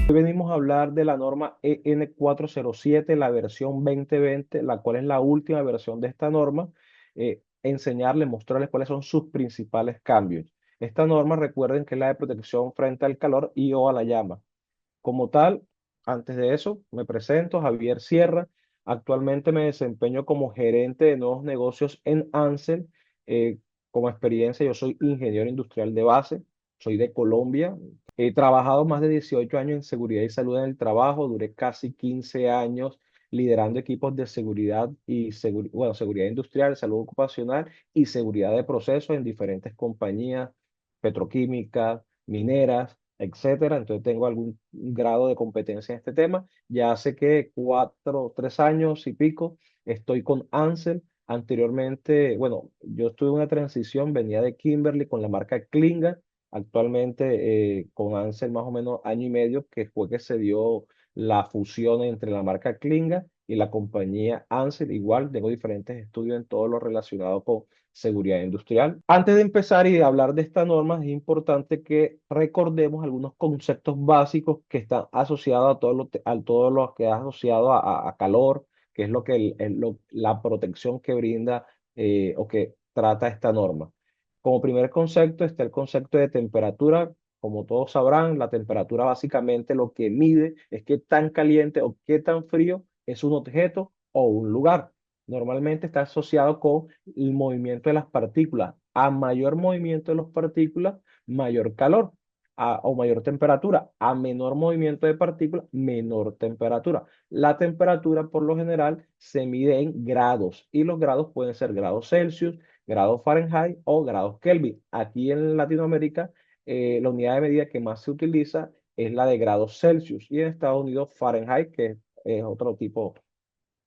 Hoy venimos a hablar de la norma EN 407, la versión 2020, la cual es la última versión de esta norma, enseñarles, mostrarles cuáles son sus principales cambios. Esta norma, recuerden que es la de protección frente al calor y o a la llama. Como tal, antes de eso, me presento, Javier Sierra. Actualmente me desempeño como gerente de nuevos negocios en Ansel. Eh, como experiencia, yo soy ingeniero industrial de base, soy de Colombia. He trabajado más de 18 años en seguridad y salud en el trabajo, duré casi 15 años liderando equipos de seguridad y bueno, seguridad industrial, salud ocupacional y seguridad de procesos en diferentes compañías petroquímicas, mineras, etcétera. Entonces tengo algún grado de competencia en este tema. Ya hace que 3 años y pico estoy con Ansel. Anteriormente, bueno, yo estuve en una transición, venía de Kimberly con la marca Klinga. Actualmente con Ansel más o menos año y medio, que fue que se dio la fusión entre la marca Klinga y la compañía Ansel. Igual tengo diferentes estudios en todo lo relacionado con seguridad industrial. Antes de empezar y de hablar de esta norma, es importante que recordemos algunos conceptos básicos que están asociados a todo lo que es asociado a calor, que es lo que la protección que brinda o que trata esta norma. Como primer concepto está el concepto de temperatura. Como todos sabrán, la temperatura básicamente lo que mide es qué tan caliente o qué tan frío es un objeto o un lugar. Normalmente está asociado con el movimiento de las partículas. A mayor movimiento de las partículas, mayor calor o mayor temperatura. A menor movimiento de partículas, menor temperatura. La temperatura por lo general se mide en grados y los grados pueden ser grados Celsius, grados Fahrenheit o grados Kelvin. Aquí en Latinoamérica, la unidad de medida que más se utiliza es la de grados Celsius y en Estados Unidos Fahrenheit, que es otro tipo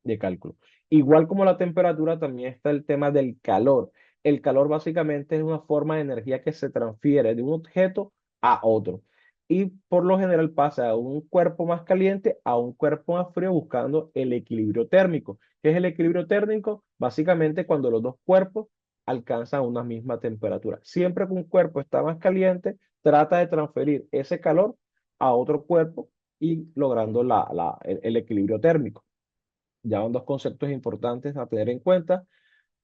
de cálculo. Igual como la temperatura, también está el tema del calor. El calor básicamente es una forma de energía que se transfiere de un objeto a otro. Y por lo general pasa de un cuerpo más caliente a un cuerpo más frío buscando el equilibrio térmico. ¿Qué es el equilibrio térmico? Básicamente cuando los dos cuerpos alcanzan una misma temperatura. Siempre que un cuerpo está más caliente, trata de transferir ese calor a otro cuerpo y logrando el equilibrio térmico. Ya van dos conceptos importantes a tener en cuenta.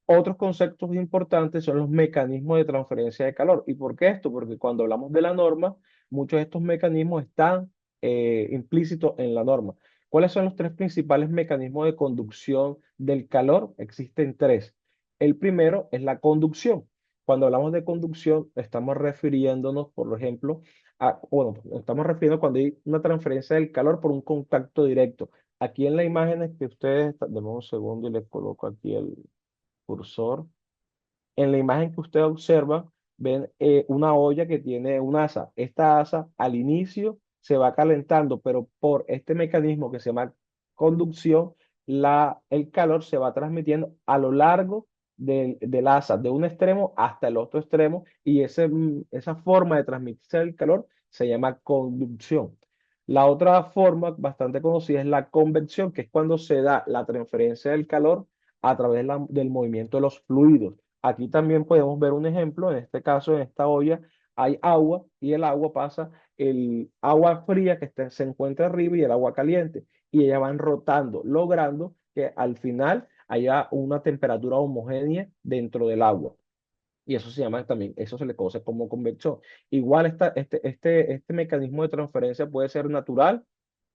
Otros conceptos importantes son los mecanismos de transferencia de calor. ¿Y por qué esto? Porque cuando hablamos de la norma, muchos de estos mecanismos están implícitos en la norma. ¿Cuáles son los tres principales mecanismos de conducción del calor? Existen tres. El primero es la conducción. Cuando hablamos de conducción, estamos refiriéndonos, por ejemplo, bueno, estamos refiriendo cuando hay una transferencia del calor por un contacto directo. Aquí en la imagen es que ustedes, denme un segundo y les coloco aquí el cursor. En la imagen que usted observa, ven una olla que tiene un asa. Esta asa al inicio se va calentando, pero por este mecanismo que se llama conducción, el calor se va transmitiendo a lo largo del asa, de un extremo hasta el otro extremo, y esa forma de transmitirse el calor se llama conducción. La otra forma bastante conocida es la convección, que es cuando se da la transferencia del calor a través del movimiento de los fluidos. Aquí también podemos ver un ejemplo, en este caso en esta olla hay agua y el agua pasa, el agua fría se encuentra arriba y el agua caliente y ellas van rotando, logrando que al final haya una temperatura homogénea dentro del agua. Y eso se llama también, eso se le conoce como convección. Igual este mecanismo de transferencia puede ser natural,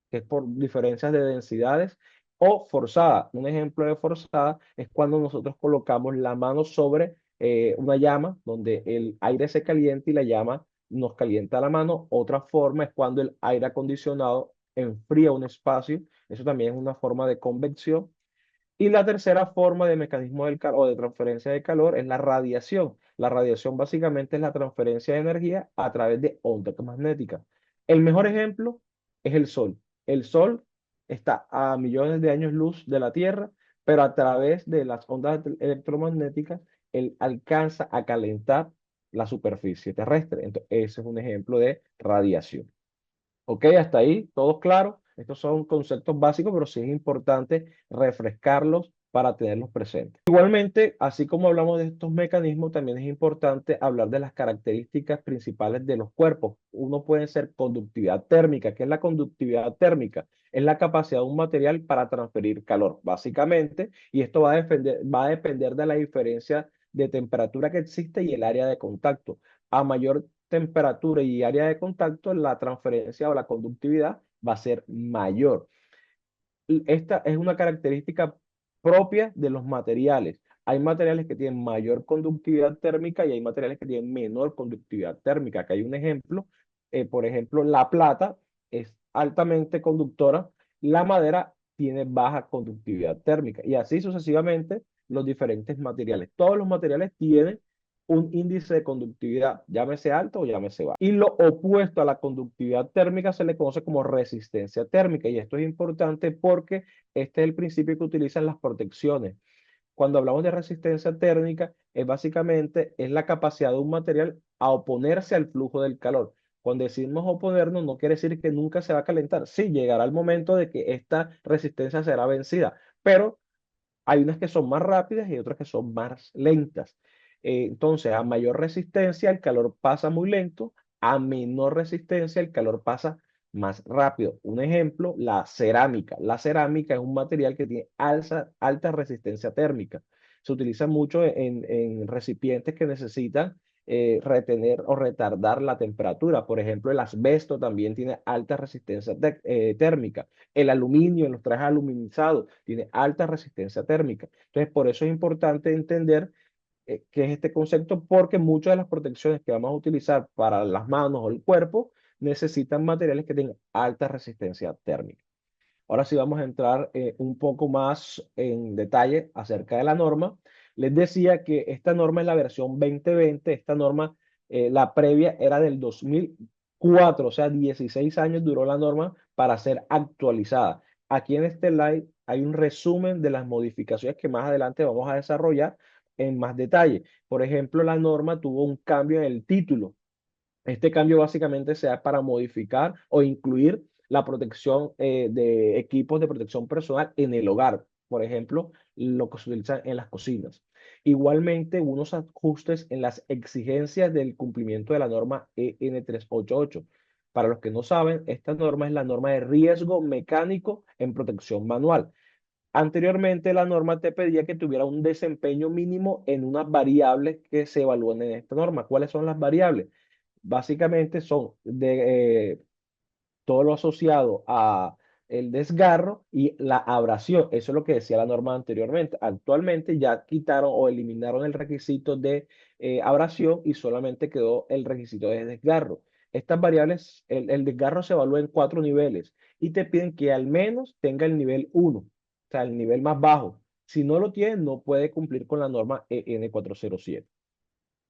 que es por diferencias de densidades, o forzada. Un ejemplo de forzada es cuando nosotros colocamos la mano sobre una llama donde el aire se calienta y la llama nos calienta la mano. Otra forma es cuando el aire acondicionado enfría un espacio. Eso también es una forma de convección. Y la tercera forma de mecanismo del calor o de transferencia de calor es la radiación. La radiación básicamente es la transferencia de energía a través de ondas magnéticas. El mejor ejemplo es el Sol. El Sol está a millones de años luz de la Tierra, pero a través de las ondas electromagnéticas, él alcanza a calentar la superficie terrestre. Entonces, ese es un ejemplo de radiación. Ok, hasta ahí, todos claros. Estos son conceptos básicos, pero sí es importante refrescarlos para tenerlos presentes. Igualmente, así como hablamos de estos mecanismos, también es importante hablar de las características principales de los cuerpos. Uno puede ser conductividad térmica. ¿Qué es la conductividad térmica? Es la capacidad de un material para transferir calor, básicamente, y esto va a depender de la diferencia de temperatura que existe y el área de contacto. A mayor temperatura y área de contacto, la transferencia o la conductividad va a ser mayor. Esta es una característica propia de los materiales. Hay materiales que tienen mayor conductividad térmica y hay materiales que tienen menor conductividad térmica. Acá hay un ejemplo. Por ejemplo, la plata es altamente conductora, la madera tiene baja conductividad térmica y así sucesivamente los diferentes materiales. Todos los materiales tienen un índice de conductividad, llámese alto o llámese bajo. Y lo opuesto a la conductividad térmica se le conoce como resistencia térmica. Y esto es importante porque este es el principio que utilizan las protecciones. Cuando hablamos de resistencia térmica, es básicamente es la capacidad de un material a oponerse al flujo del calor. Cuando decimos oponernos, no quiere decir que nunca se va a calentar. Sí, llegará el momento de que esta resistencia será vencida, pero hay unas que son más rápidas y otras que son más lentas. Entonces, a mayor resistencia, el calor pasa muy lento, a menor resistencia, el calor pasa más rápido. Un ejemplo, la cerámica. La cerámica es un material que tiene alta resistencia térmica. Se utiliza mucho en recipientes que necesitan retener o retardar la temperatura. Por ejemplo, el asbesto también tiene alta resistencia térmica. El aluminio en los trajes aluminizados tiene alta resistencia térmica. Entonces, por eso es importante entender qué es este concepto, porque muchas de las protecciones que vamos a utilizar para las manos o el cuerpo necesitan materiales que tengan alta resistencia térmica. Ahora sí vamos a entrar un poco más en detalle acerca de la norma. Les decía que esta norma es la versión 2020. Esta norma, la previa era del 2004, o sea, 16 años duró la norma para ser actualizada. Aquí en este slide hay un resumen de las modificaciones que más adelante vamos a desarrollar en más detalle. Por ejemplo, la norma tuvo un cambio en el título. Este cambio básicamente se da para modificar o incluir la protección de equipos de protección personal en el hogar, por ejemplo, lo que se utiliza en las cocinas. Igualmente, unos ajustes en las exigencias del cumplimiento de la norma EN 388. Para los que no saben, esta norma es la norma de riesgo mecánico en protección manual. Anteriormente, la norma te pedía que tuviera un desempeño mínimo en unas variables que se evalúan en esta norma. ¿Cuáles son las variables? Básicamente son todo lo asociado a el desgarro y la abrasión. Eso es lo que decía la norma anteriormente. Actualmente ya quitaron o eliminaron el requisito de abrasión y solamente quedó el requisito de desgarro. Estas variables, el desgarro se evalúa en 4 niveles y te piden que al menos tenga el nivel 1, o sea, el nivel más bajo. Si no lo tiene, no puede cumplir con la norma EN 407.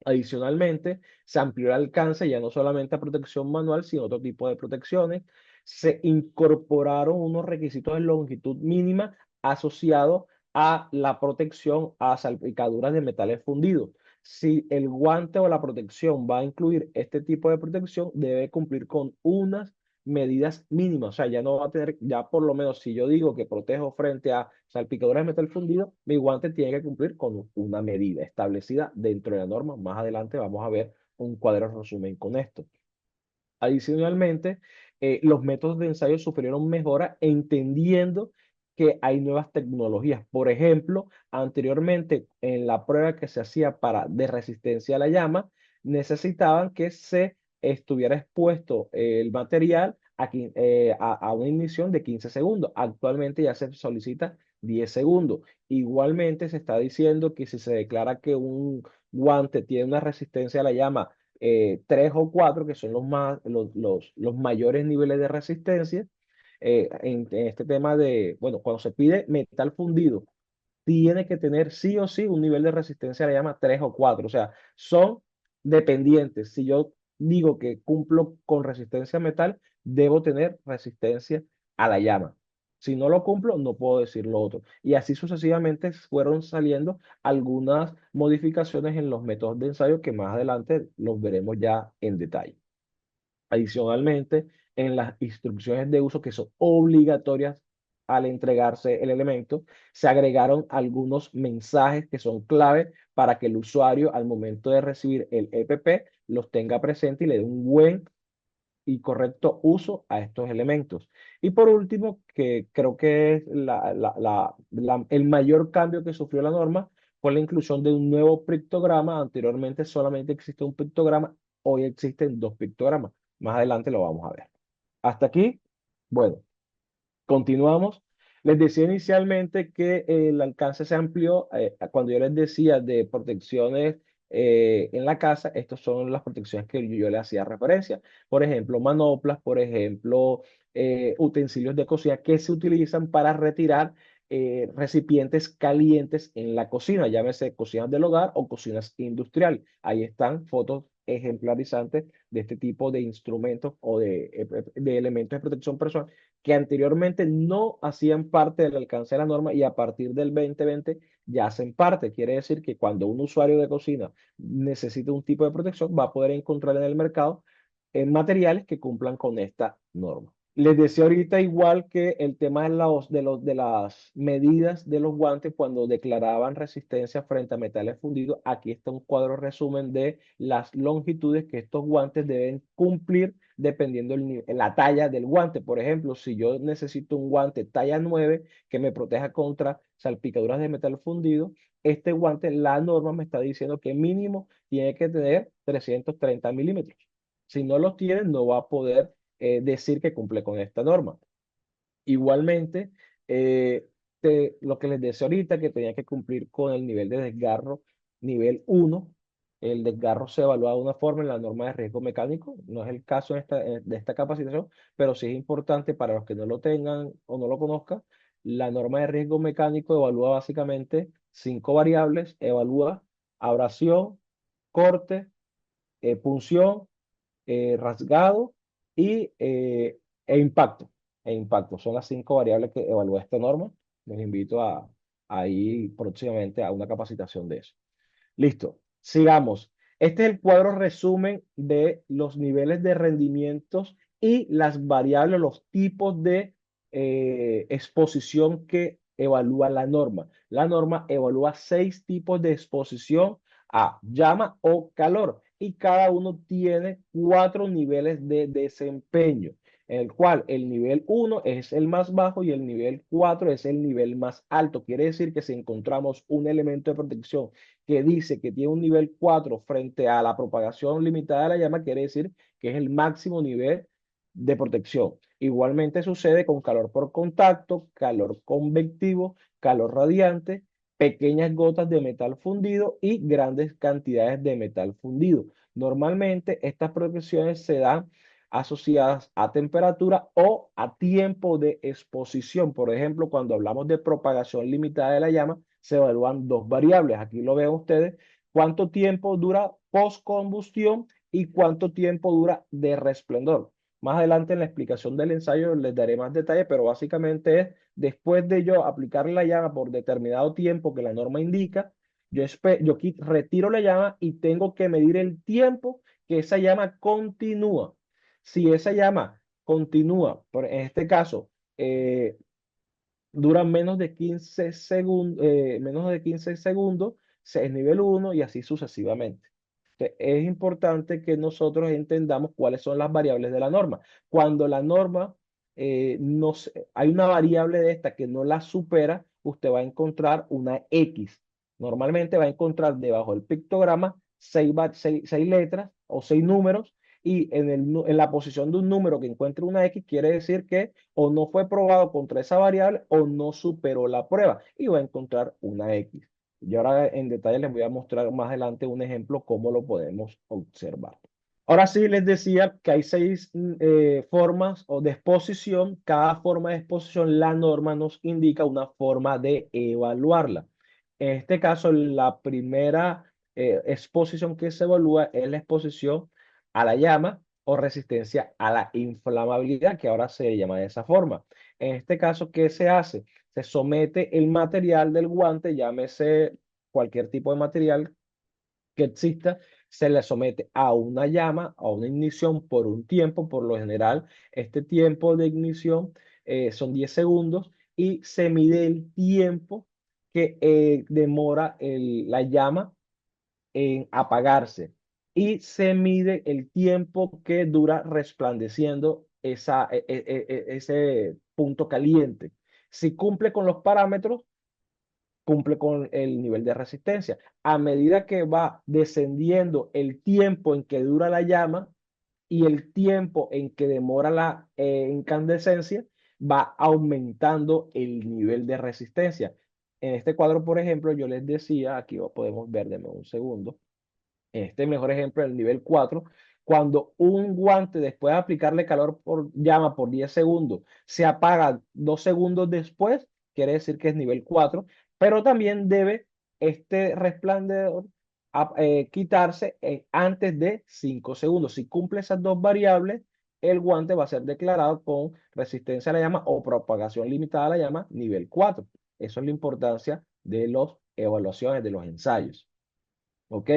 Adicionalmente, se amplió el alcance ya no solamente a protección manual, sino a otro tipo de protecciones. Se incorporaron unos requisitos de longitud mínima asociados a la protección a salpicaduras de metales fundidos. Si el guante o la protección va a incluir este tipo de protección, debe cumplir con unas medidas mínimas. O sea, ya no va a tener, ya por lo menos si yo digo que protejo frente a salpicaduras de metal fundido, mi guante tiene que cumplir con una medida establecida dentro de la norma. Más adelante vamos a ver un cuadro resumen con esto. Adicionalmente, los métodos de ensayo sufrieron mejora entendiendo que hay nuevas tecnologías. Por ejemplo, anteriormente en la prueba que se hacía de resistencia a la llama, necesitaban que se estuviera expuesto el material a una ignición de 15 segundos. Actualmente ya se solicita 10 segundos. Igualmente se está diciendo que si se declara que un guante tiene una resistencia a la llama 3 o 4, que son los mayores niveles de resistencia. En este tema de, bueno, cuando se pide metal fundido, tiene que tener sí o sí un nivel de resistencia a la llama 3 o 4. O sea, son dependientes. Si yo digo que cumplo con resistencia a metal, debo tener resistencia a la llama. Si no lo cumplo, no puedo decir lo otro. Y así sucesivamente fueron saliendo algunas modificaciones en los métodos de ensayo que más adelante los veremos ya en detalle. Adicionalmente, en las instrucciones de uso que son obligatorias al entregarse el elemento, se agregaron algunos mensajes que son clave para que el usuario al momento de recibir el EPP los tenga presente y le dé un buen y correcto uso a estos elementos. Y por último, que creo que es el mayor cambio que sufrió la norma, fue la inclusión de un nuevo pictograma. Anteriormente solamente existía un pictograma, hoy existen dos pictogramas. Más adelante lo vamos a ver. Hasta aquí, bueno. Continuamos. Les decía inicialmente que el alcance se amplió. Cuando yo les decía de protecciones en la casa, estas son las protecciones que yo le hacía referencia. Por ejemplo, manoplas, por ejemplo, utensilios de cocina que se utilizan para retirar recipientes calientes en la cocina, llámese cocinas del hogar o cocinas industriales. Ahí están fotos ejemplarizantes de este tipo de instrumentos o de elementos de protección personal que anteriormente no hacían parte del alcance de la norma y a partir del 2020 ya hacen parte. Quiere decir que cuando un usuario de cocina necesita un tipo de protección, va a poder encontrar en el mercado materiales que cumplan con esta norma. Les decía ahorita igual que el tema de las medidas de los guantes cuando declaraban resistencia frente a metales fundidos. Aquí está un cuadro resumen de las longitudes que estos guantes deben cumplir dependiendo la talla del guante. Por ejemplo, si yo necesito un guante talla 9 que me proteja contra salpicaduras de metal fundido, este guante, la norma me está diciendo que mínimo tiene que tener 330 milímetros. Si no los tiene, no va a poder decir que cumple con esta norma. Igualmente, eh, lo que les decía ahorita, que tenía que cumplir con el nivel de desgarro nivel 1. El desgarro se evalúa de una forma en la norma de riesgo mecánico. No es el caso de esta capacitación, pero sí es importante para los que no lo tengan o no lo conozcan. La norma de riesgo mecánico evalúa básicamente 5 variables. Evalúa abrasión, corte, punción, rasgado y, impacto. Impacto. Son las 5 variables que evalúa esta norma. Les invito a ir próximamente a una capacitación de eso. Listo. Sigamos. Este es el cuadro resumen de los niveles de rendimientos y las variables, los tipos de exposición que evalúa la norma. La norma evalúa 6 tipos de exposición a llama o calor y cada uno tiene 4 niveles de desempeño, en el cual el nivel 1 es el más bajo y el nivel 4 es el nivel más alto. Quiere decir que si encontramos un elemento de protección que dice que tiene un nivel 4 frente a la propagación limitada de la llama, quiere decir que es el máximo nivel de protección. Igualmente sucede con calor por contacto, calor convectivo, calor radiante, pequeñas gotas de metal fundido y grandes cantidades de metal fundido. Normalmente estas protecciones se dan asociadas a temperatura o a tiempo de exposición. Por ejemplo, cuando hablamos de propagación limitada de la llama, se evalúan 2 variables. Aquí lo ven ustedes, cuánto tiempo dura postcombustión y cuánto tiempo dura de resplendor. Más adelante en la explicación del ensayo les daré más detalle, pero básicamente es después de yo aplicar la llama por determinado tiempo que la norma indica, yo aquí retiro la llama y tengo que medir el tiempo que esa llama continúa. Si esa llama continúa, en este caso, dura menos de 15 segundos, es nivel 1 y así sucesivamente. Entonces, es importante que nosotros entendamos cuáles son las variables de la norma. Cuando la norma, hay una variable de esta que no la supera, usted va a encontrar una X. Normalmente va a encontrar debajo del pictograma 6 letras o 6 números y en la posición de un número que encuentre una X quiere decir que o no fue probado contra esa variable o no superó la prueba y va a encontrar una X. Y ahora en detalle les voy a mostrar más adelante un ejemplo cómo lo podemos observar. Ahora sí les decía que hay 6 formas o de exposición. Cada forma de exposición, la norma nos indica una forma de evaluarla. En este caso, la primera exposición que se evalúa es la exposición a la llama o resistencia a la inflamabilidad, que ahora se llama de esa forma. En este caso, ¿qué se hace? Se somete el material del guante, llámese cualquier tipo de material que exista, se le somete a una llama, a una ignición por un tiempo. Por lo general, este tiempo de ignición son 10 segundos y se mide el tiempo que demora la llama en apagarse y se mide el tiempo que dura resplandeciendo ese punto caliente. Si cumple con los parámetros, cumple con el nivel de resistencia. A medida que va descendiendo el tiempo en que dura la llama y el tiempo en que demora la incandescencia, va aumentando el nivel de resistencia. En este cuadro, por ejemplo, yo les decía, aquí lo podemos ver, denme un segundo. Este mejor ejemplo, el nivel 4, cuando un guante después de aplicarle calor por llama por 10 segundos se apaga 2 segundos después, quiere decir que es nivel 4, pero también debe este resplandor quitarse antes de 5 segundos. Si cumple esas dos variables, el guante va a ser declarado con resistencia a la llama o propagación limitada a la llama nivel 4. Eso es la importancia de las evaluaciones, de los ensayos. ¿Ok?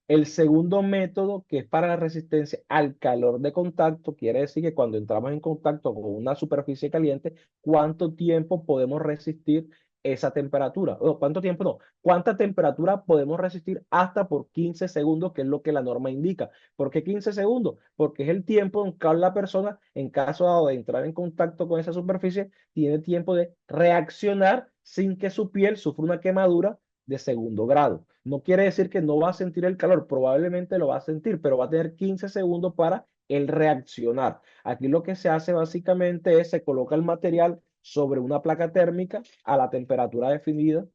El segundo método, que es para la resistencia al calor de contacto, quiere decir que cuando entramos en contacto con una superficie caliente, ¿cuánto tiempo podemos resistir esa temperatura? O, ¿cuánto tiempo no? ¿Cuánta temperatura podemos resistir hasta por 15 segundos, que es lo que la norma indica? ¿Por qué 15 segundos? Porque es el tiempo en que la persona, en caso dado de entrar en contacto con esa superficie, tiene tiempo de reaccionar sin que su piel sufra una quemadura de segundo grado. No quiere decir que no va a sentir el calor, probablemente lo va a sentir, pero va a tener 15 segundos para el reaccionar. Aquí lo que se hace básicamente es se coloca el material sobre una placa térmica a la temperatura definida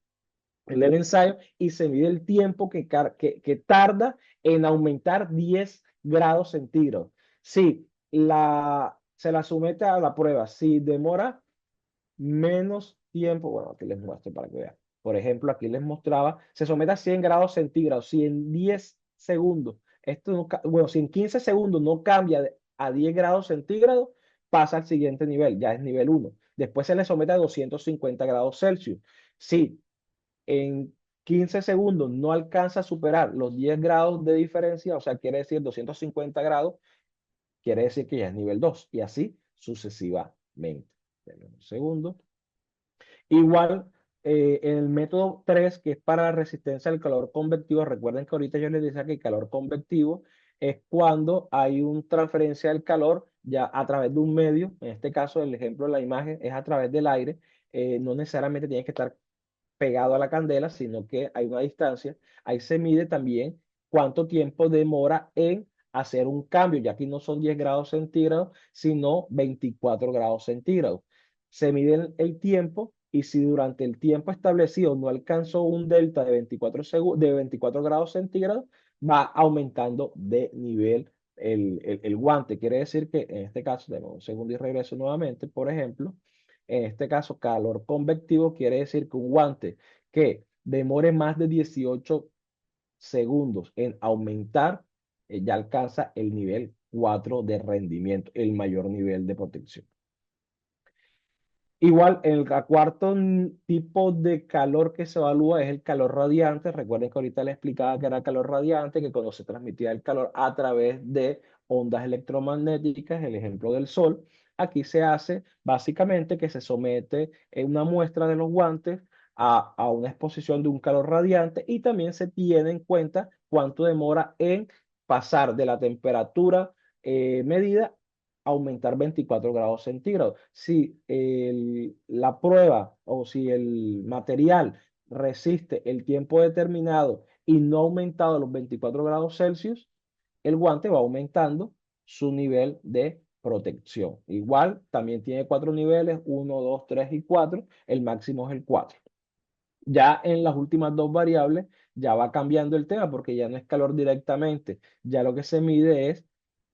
en el ensayo y se mide el tiempo que tarda en aumentar 10 grados centígrados. Si se la somete a la prueba, si demora menos tiempo. Bueno, aquí les muestro para que vean. Por ejemplo, aquí les mostraba, se somete a 100 grados centígrados. Si en 10 segundos, esto no, bueno, si en 15 segundos no cambia a 10 grados centígrados, pasa al siguiente nivel, ya es nivel 1. Después se le somete a 250 grados Celsius. Si en 15 segundos no alcanza a superar los 10 grados de diferencia, o sea, quiere decir 250 grados, quiere decir que ya es nivel 2 y así sucesivamente. Denme un segundo. Igual, en el método 3 que es para la resistencia al calor convectivo, recuerden que ahorita yo les decía que el calor convectivo es cuando hay una transferencia del calor ya a través de un medio, en este caso el ejemplo de la imagen es a través del aire, no necesariamente tiene que estar pegado a la candela, sino que hay una distancia. Ahí se mide también cuánto tiempo demora en hacer un cambio, ya aquí no son 10 grados centígrados, sino 24 grados centígrados. Se mide el tiempo y si durante el tiempo establecido no alcanzó un delta de 24 grados centígrados, va aumentando de nivel el guante. Quiere decir que en este caso, de un segundo y regreso nuevamente, por ejemplo, en este caso, calor convectivo quiere decir que un guante que demore más de 18 segundos en aumentar, ya alcanza el nivel 4 de rendimiento, el mayor nivel de protección. Igual, el cuarto tipo de calor que se evalúa es el calor radiante. Recuerden que ahorita les explicaba que era calor radiante, que cuando se transmitía el calor a través de ondas electromagnéticas, el ejemplo del sol. Aquí se hace básicamente que se somete una muestra de los guantes a una exposición de un calor radiante y también se tiene en cuenta cuánto demora en pasar de la temperatura medida aumentar 24 grados centígrados. Si la prueba o si el material resiste el tiempo determinado y no ha aumentado los 24 grados Celsius, el guante va aumentando su nivel de protección. Igual, también tiene cuatro niveles, 1, 2, 3 y 4. El máximo es el 4. Ya en las últimas dos variables ya va cambiando el tema porque ya no es calor directamente. Ya lo que se mide es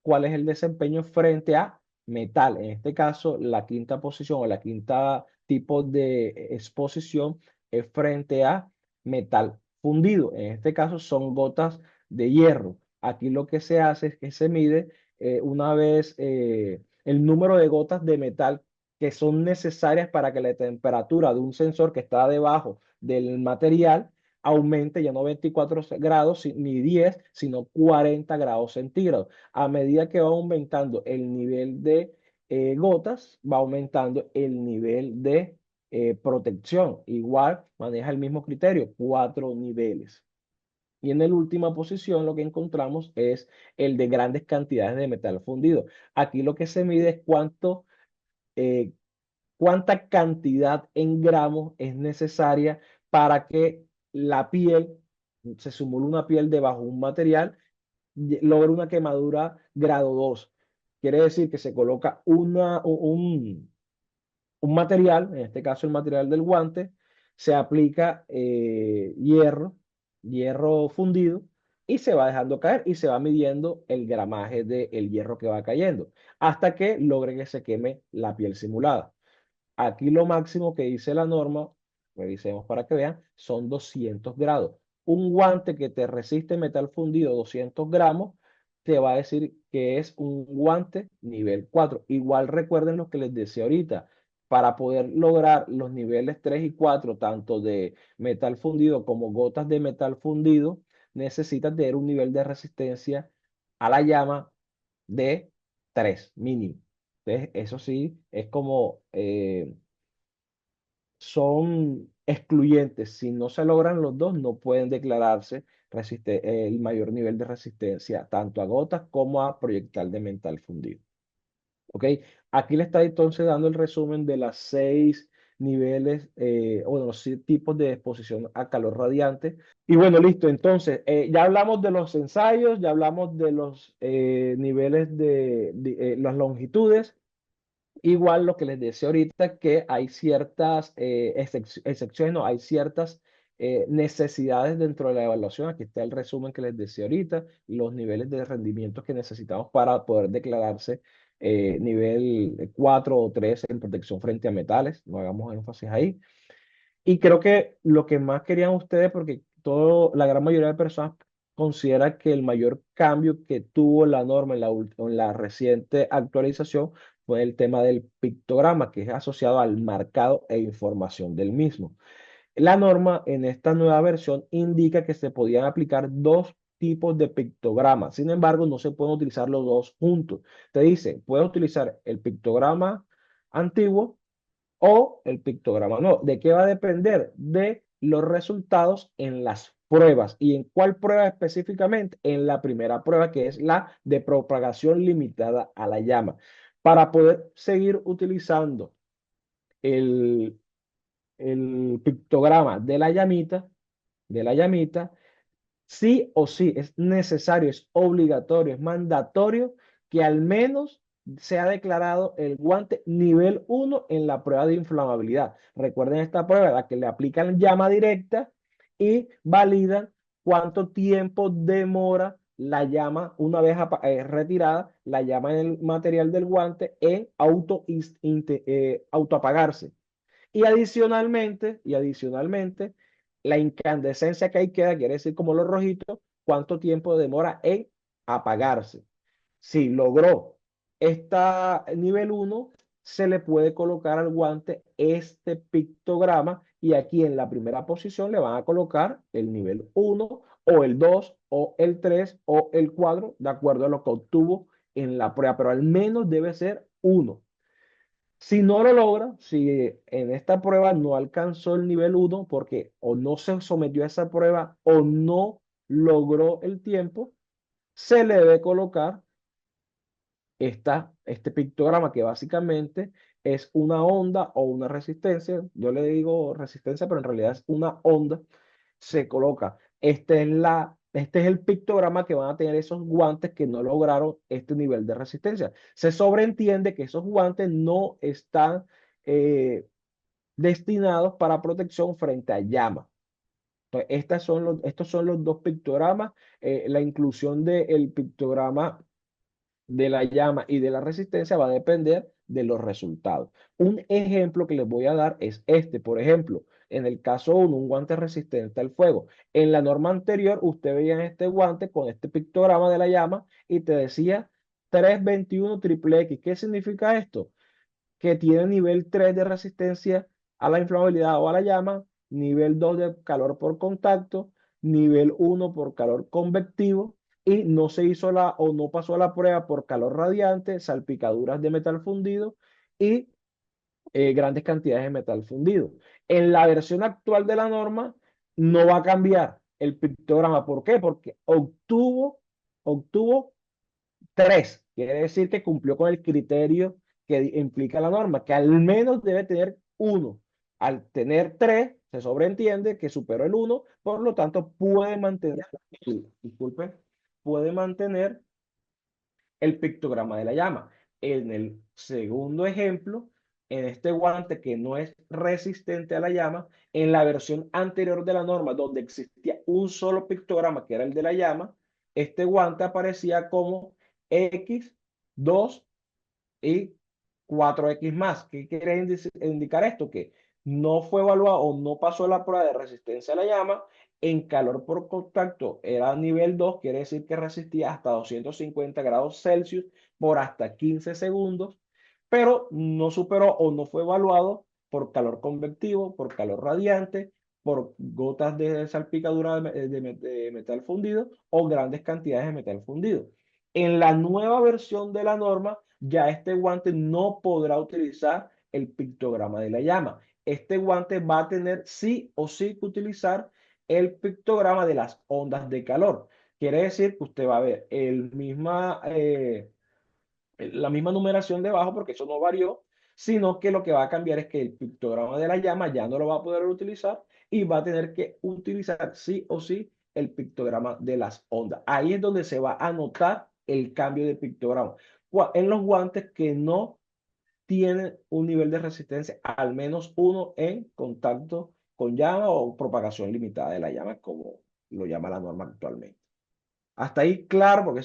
cuál es el desempeño frente a metal. En este caso, la quinta posición o la quinta tipo de exposición es frente a metal fundido. En este caso son gotas de hierro. Aquí lo que se hace es que se mide una vez el número de gotas de metal que son necesarias para que la temperatura de un sensor que está debajo del material aumente ya no 24 grados ni 10, sino 40 grados centígrados. A medida que va aumentando el nivel de gotas, va aumentando el nivel de protección. Igual maneja el mismo criterio, 4 niveles. Y en la última posición lo que encontramos es el de grandes cantidades de metal fundido. Aquí lo que se mide es eh, cuánta cantidad en gramos es necesaria para que la piel, se simule una piel debajo de un material, logre una quemadura grado 2. Quiere decir que se coloca un material, en este caso el material del guante, se aplica hierro fundido, y se va dejando caer y se va midiendo el gramaje del hierro que va cayendo hasta que logre que se queme la piel simulada. Aquí lo máximo que dice la norma, revisemos para que vean, son 200 grados. Un guante que te resiste metal fundido 200 gramos, te va a decir que es un guante nivel 4. Igual recuerden lo que les decía ahorita, para poder lograr los niveles 3 y 4, tanto de metal fundido como gotas de metal fundido, necesitas tener un nivel de resistencia a la llama de 3 mínimo. Entonces, eso sí, es como son excluyentes. Si no se logran los dos, no pueden declararse el mayor nivel de resistencia tanto a gotas como a proyectil de metal fundido. ¿Ok? Aquí le está entonces dando el resumen de las 6 niveles o de los 6 tipos de exposición a calor radiante. Y bueno, listo. Entonces, ya hablamos de los ensayos, ya hablamos de los niveles de las longitudes. Igual lo que les decía ahorita, que hay ciertas excepciones, no, hay ciertas necesidades dentro de la evaluación. Aquí está el resumen que les decía ahorita, los niveles de rendimiento que necesitamos para poder declararse nivel 4 o 3 en protección frente a metales. No hagamos énfasis ahí. Y creo que lo que más querían ustedes, porque la gran mayoría de personas considera que el mayor cambio que tuvo la norma en la reciente actualización fue el tema del pictograma, que es asociado al marcado e información del mismo. La norma en esta nueva versión indica que se podían aplicar 2 tipos de pictogramas. Sin embargo, no se pueden utilizar los dos juntos. Te dice, puedes utilizar el pictograma antiguo o el pictograma. No, ¿de qué va a depender? De los resultados en las pruebas. ¿Y en cuál prueba específicamente? En la primera prueba, que es la de propagación limitada a la llama. Para poder seguir utilizando el, el pictograma de la llamita, sí o sí, es necesario, es obligatorio, es mandatorio que al menos se ha declarado el guante nivel 1 en la prueba de inflamabilidad. Recuerden esta prueba, la que le aplican llama directa y validan cuánto tiempo demora la llama, una vez retirada, la llama en el material del guante en autoapagarse. Y adicionalmente, la incandescencia que ahí queda, quiere decir como los rojitos, cuánto tiempo demora en apagarse. Si logró esta nivel 1, se le puede colocar al guante este pictograma y aquí en la primera posición le van a colocar el nivel 1 o el 2 o el 3 o el 4 de acuerdo a lo que obtuvo en la prueba, pero al menos debe ser 1. Si no lo logra, si en esta prueba no alcanzó el nivel 1 porque o no se sometió a esa prueba o no logró el tiempo, se le debe colocar este pictograma que básicamente es una onda o una resistencia. Yo le digo resistencia, pero en realidad es una onda. Se coloca. Este es el pictograma que van a tener esos guantes que no lograron este nivel de resistencia. Se sobreentiende que esos guantes no están eh, destinados para protección frente a llama. Entonces, estos son los 2 pictogramas. La inclusión del pictograma de la llama y de la resistencia va a depender de los resultados. Un ejemplo que les voy a dar es este. Por ejemplo, en el caso 1, un guante resistente al fuego. En la norma anterior, usted veía este guante con este pictograma de la llama y te decía 321 triple X. ¿Qué significa esto? Que tiene nivel 3 de resistencia a la inflamabilidad o a la llama, nivel 2 de calor por contacto, nivel 1 por calor convectivo, y no se hizo o no pasó la prueba por calor radiante, salpicaduras de metal fundido y grandes cantidades de metal fundido. En la versión actual de la norma no va a cambiar el pictograma. ¿Por qué? Porque obtuvo 3. Quiere decir que cumplió con el criterio que implica la norma, que al menos debe tener 1. Al tener 3, se sobreentiende que superó el 1, por lo tanto puede mantener, disculpe, puede mantener el pictograma de la llama. En el segundo ejemplo, en este guante que no es resistente a la llama, en la versión anterior de la norma, donde existía un solo pictograma, que era el de la llama, este guante aparecía como X2 y 4X más. ¿Qué quiere indicar esto? Que no fue evaluado o no pasó la prueba de resistencia a la llama. En calor por contacto era nivel 2, quiere decir que resistía hasta 250 grados Celsius por hasta 15 segundos, pero no superó o no fue evaluado por calor convectivo, por calor radiante, por gotas de salpicadura de metal fundido o grandes cantidades de metal fundido. En la nueva versión de la norma, ya este guante no podrá utilizar el pictograma de la llama. Este guante va a tener sí o sí que utilizar el pictograma de las ondas de calor. Quiere decir que usted va a ver la misma numeración debajo, porque eso no varió, sino que lo que va a cambiar es que el pictograma de la llama ya no lo va a poder utilizar y va a tener que utilizar sí o sí el pictograma de las ondas. Ahí es donde se va a notar el cambio de pictograma. En los guantes que no tienen un nivel de resistencia, al menos 1 en contacto con llama o propagación limitada de la llama, como lo llama la norma actualmente. Hasta ahí claro, porque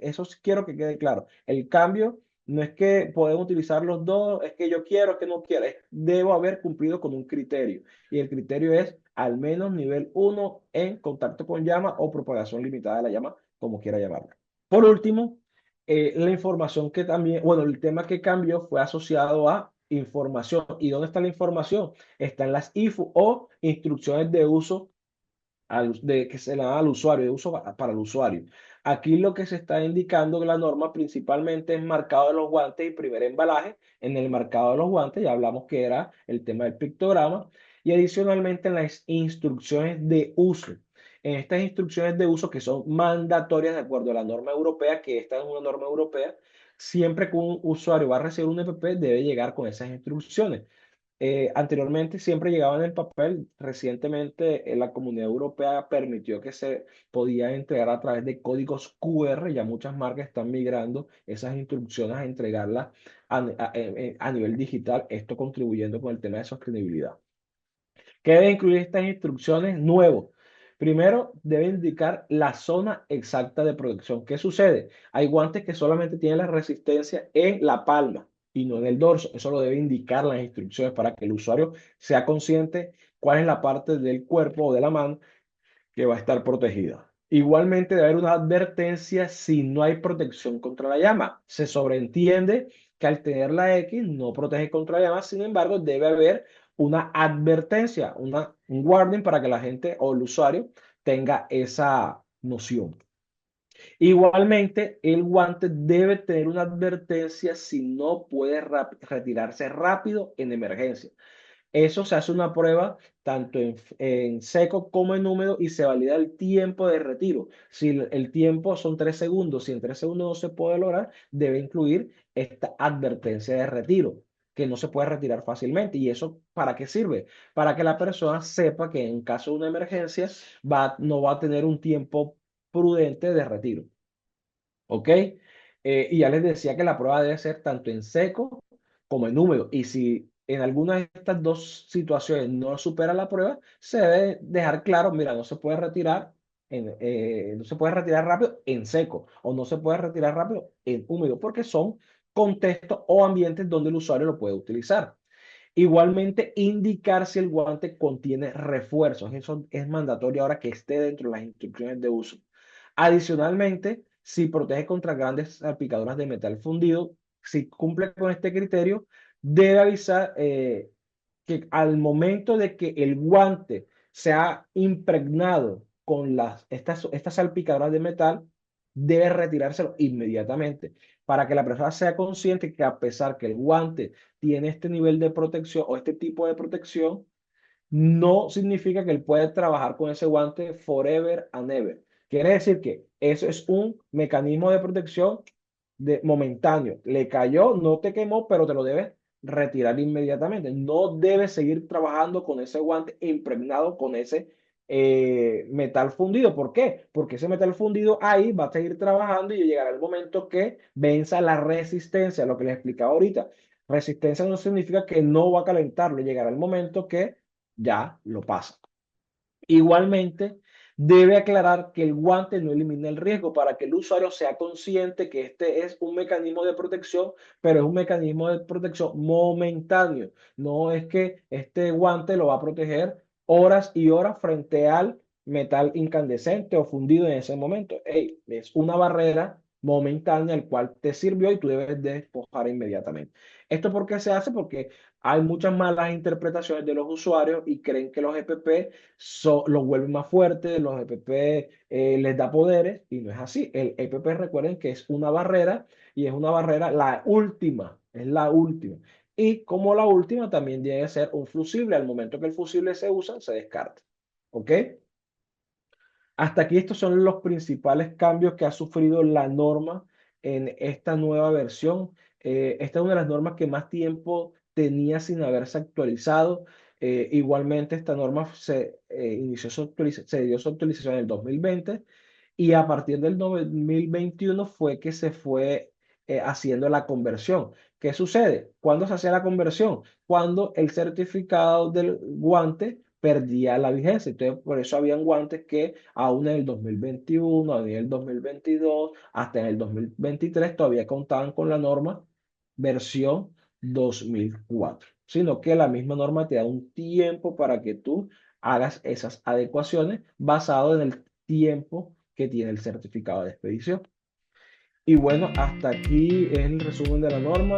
eso sí quiero que quede claro. El cambio no es que podemos utilizar los dos, es que yo quiero, es que no quiero, debo haber cumplido con un criterio. Y el criterio es al menos nivel 1 en contacto con llama o propagación limitada de la llama, como quiera llamarla. Por último, la información que también, bueno, el tema que cambió fue asociado a información. ¿Y dónde está la información? Está en las IFU o instrucciones de uso que se le da al usuario, de uso para el usuario. Aquí lo que se está indicando en la norma principalmente es marcado de los guantes y primer embalaje. En el marcado de los guantes ya hablamos que era el tema del pictograma y adicionalmente en las instrucciones de uso. En estas instrucciones de uso que son mandatorias de acuerdo a la norma europea, que esta es una norma europea, siempre que un usuario va a recibir un EPP debe llegar con esas instrucciones. Anteriormente siempre llegaba en el papel. Recientemente la Comunidad Europea permitió que se podía entregar a través de códigos QR. Ya muchas marcas están migrando esas instrucciones a entregarlas a nivel digital, esto contribuyendo con el tema de sostenibilidad. ¿Qué debe incluir estas instrucciones? Nuevo. Primero, debe indicar la zona exacta de protección. ¿Qué sucede? Hay guantes que solamente tienen la resistencia en la palma y no en el dorso. Eso lo debe indicar las instrucciones para que el usuario sea consciente cuál es la parte del cuerpo o de la mano que va a estar protegida. Igualmente debe haber una advertencia si no hay protección contra la llama. Se sobreentiende que al tener la X no protege contra la llama, sin embargo debe haber una advertencia, un warning para que la gente o el usuario tenga esa noción. Igualmente, el guante debe tener una advertencia si no puede retirarse rápido en emergencia. Eso se hace una prueba tanto en seco como en húmedo y se valida el tiempo de retiro. Si el tiempo son 3 segundos, si en 3 segundos no se puede lograr, debe incluir esta advertencia de retiro, que no se puede retirar fácilmente. ¿Y eso para qué sirve? Para que la persona sepa que en caso de una emergencia no va a tener un tiempo prudente de retiro. ¿Ok? Y ya les decía que la prueba debe ser tanto en seco como en húmedo. Y si en alguna de estas dos situaciones no supera la prueba, se debe dejar claro, mira, no se puede retirar, no se puede retirar rápido en seco o no se puede retirar rápido en húmedo, porque son contextos o ambientes donde el usuario lo puede utilizar. Igualmente, indicar si el guante contiene refuerzos. Eso es mandatorio ahora que esté dentro de las instrucciones de uso. Adicionalmente, si protege contra grandes salpicaduras de metal fundido, si cumple con este criterio, debe avisar que al momento de que el guante se ha impregnado con estas salpicaduras de metal, debe retirárselo inmediatamente para que la persona sea consciente que a pesar que el guante tiene este nivel de protección o este tipo de protección, no significa que él puede trabajar con ese guante forever and ever. Quiere decir que eso es un mecanismo de protección momentáneo. Le cayó, no te quemó, pero te lo debes retirar inmediatamente. No debes seguir trabajando con ese guante impregnado con ese metal fundido. ¿Por qué? Porque ese metal fundido ahí va a seguir trabajando y llegará el momento que venza la resistencia, lo que les explicaba ahorita. Resistencia no significa que no va a calentarlo, llegará el momento que ya lo pasa. Igualmente, debe aclarar que el guante no elimina el riesgo para que el usuario sea consciente que este es un mecanismo de protección, pero es un mecanismo de protección momentáneo. No es que este guante lo va a proteger horas y horas frente al metal incandescente o fundido en ese momento. Ey, es una barrera momentánea el cual te sirvió y tú debes despojar inmediatamente. ¿Esto por qué se hace? Porque hay muchas malas interpretaciones de los usuarios y creen que los EPP los vuelve más fuertes, los EPP les da poderes y no es así. El EPP recuerden que es una barrera y es una barrera la última, es la última. Y como la última también debe ser un fusible, al momento que el fusible se usa, se descarta. ¿Ok? Hasta aquí estos son los principales cambios que ha sufrido la norma en esta nueva versión. Esta es una de las normas que más tiempo tenía sin haberse actualizado. Igualmente, esta norma se dio su actualización en el 2020 y a partir del 2021 fue que se fue haciendo la conversión. ¿Qué sucede? ¿Cuándo se hacía la conversión? Cuando el certificado del guante perdía la vigencia. Entonces, por eso habían guantes que aún en el 2021, aún en el 2022, hasta en el 2023 todavía contaban con la norma versión 2004, sino que la misma norma te da un tiempo para que tú hagas esas adecuaciones basado en el tiempo que tiene el certificado de expedición. Y bueno, hasta aquí es el resumen de la norma.